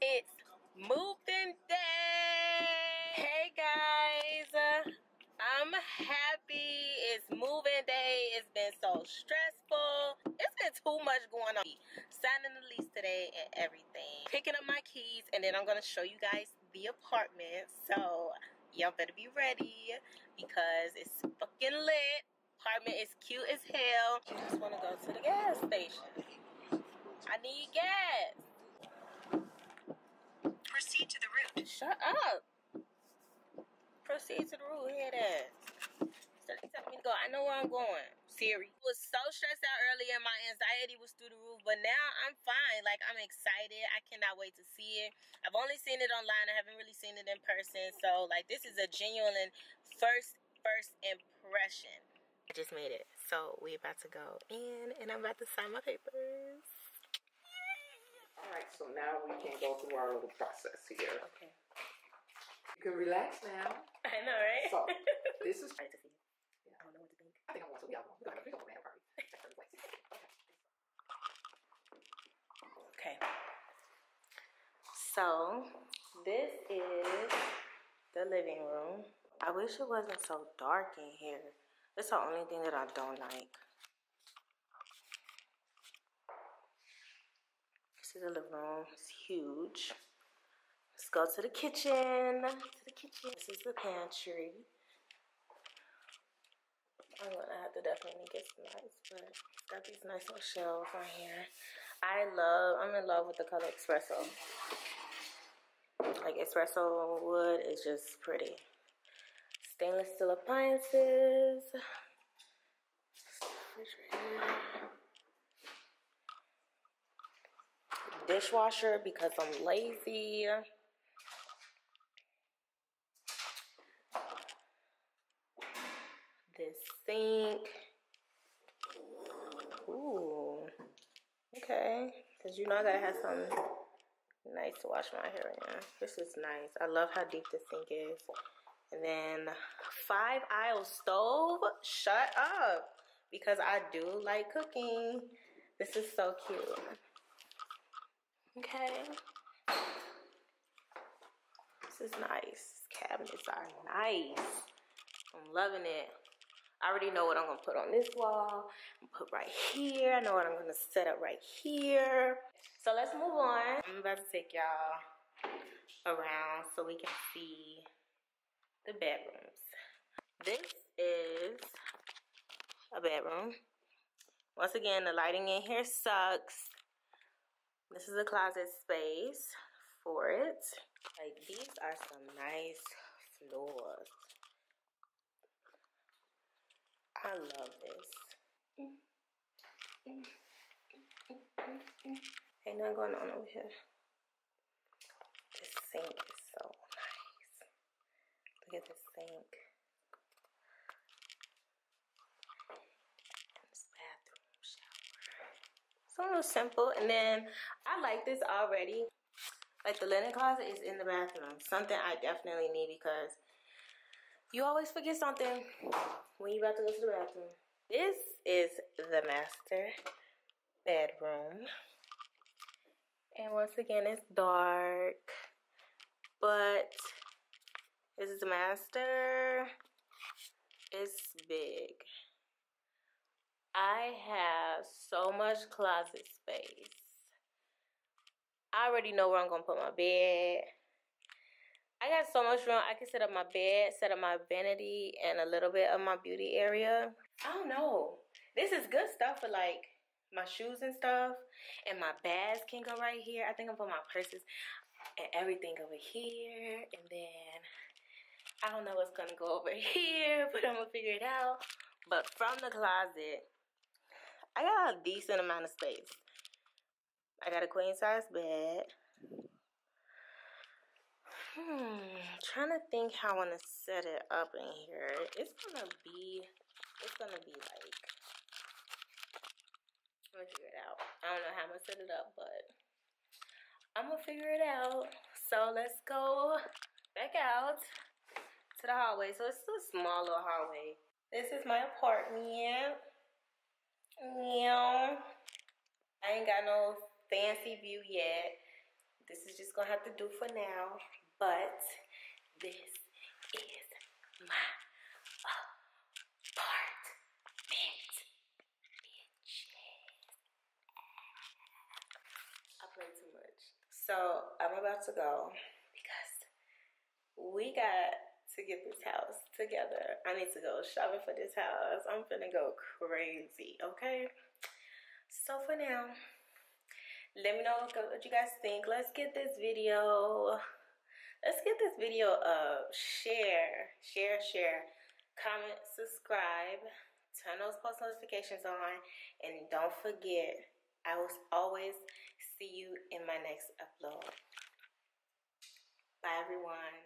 It's moving day. Hey guys, I'm happy. It's moving day. It's been so stressful. It's been too much going on. Signing the lease today and everything. Picking up my keys, and then I'm gonna show you guys the apartment. So y'all better be ready because it's fucking lit. Apartment is cute as hell. I just want to go to the gas station. I need gas. Proceed to the route. Shut up. Proceed to the route. Hear that. So they telling me to go. I know where I'm going. Siri. I was so stressed out earlier. My anxiety was through the roof. But now I'm fine. Like, I'm excited. I cannot wait to see it. I've only seen it online. I haven't really seen it in person. So, like, this is a genuine first impression. I just made it. So, we about to go in. And I'm about to sign my papers. Alright, so now we can go through our little process here. Okay. You can relax now. I know, right? So, this is... I like to see it. Yeah, I don't know what to think. I think I want to. Yeah, we're going to go there probably. Okay. So, this is the living room. I wish it wasn't so dark in here. That's the only thing that I don't like. This is the living room. It's huge. Let's go to the kitchen. This is the pantry. I'm gonna have to definitely get some lights, but it's got these nice little shelves on here. I'm in love with the color espresso. Like, espresso wood is just pretty. Stainless steel appliances. Refrigerator. Dishwasher because I'm lazy. This sink. Ooh. Okay. Because you know I gotta have something nice to wash my hair in. This is nice. I love how deep the sink is. And then 5-aisle stove. Shut up. Because I do like cooking. This is so cute. Okay. This is nice. Cabinets are nice. I'm loving it. I already know what I'm gonna put on this wall. I'm gonna put right here. I know what I'm gonna set up right here. So let's move on. I'm about to take y'all around so we can see the bedrooms. This is a bedroom. Once again, the lighting in here sucks. This is a closet space for it. Like, these are some nice floors. I love this. Ain't nothing going on over here. This sink is so nice. Look at this sink. This bathroom shower. So a little simple. And then I like this already. Like, the linen closet is in the bathroom. Something I definitely need because you always forget something when you're about to go to the bathroom. This is the master bedroom. And once again, it's dark. But this is the master. It's big. I have so much closet space. I already know where I'm going to put my bed. I got so much room. I can set up my bed, set up my vanity, and a little bit of my beauty area. I don't know. This is good stuff for, like, my shoes and stuff. And my bags can go right here. I think I'm putting my purses and everything over here. And then I don't know what's going to go over here, but I'm going to figure it out. But from the closet, I got a decent amount of space. I got a queen size bed. Trying to think how I want to set it up in here. It's gonna be like, I'm gonna figure it out. I don't know how I'm gonna set it up, but I'm gonna figure it out. So let's go back out to the hallway. So it's a small little hallway. This is my apartment. Yeah. I ain't got no fancy view yet. this is just gonna have to do for now. But this is my apartment, bitches. I play too much. So I'm about to go because we got to get this house together. I need to go shopping for this house. I'm finna go crazy, okay? So for now, let me know what you guys think. Let's get this video up. Share, comment, subscribe, turn those post notifications on, and don't forget, I will always see you in my next upload. Bye everyone.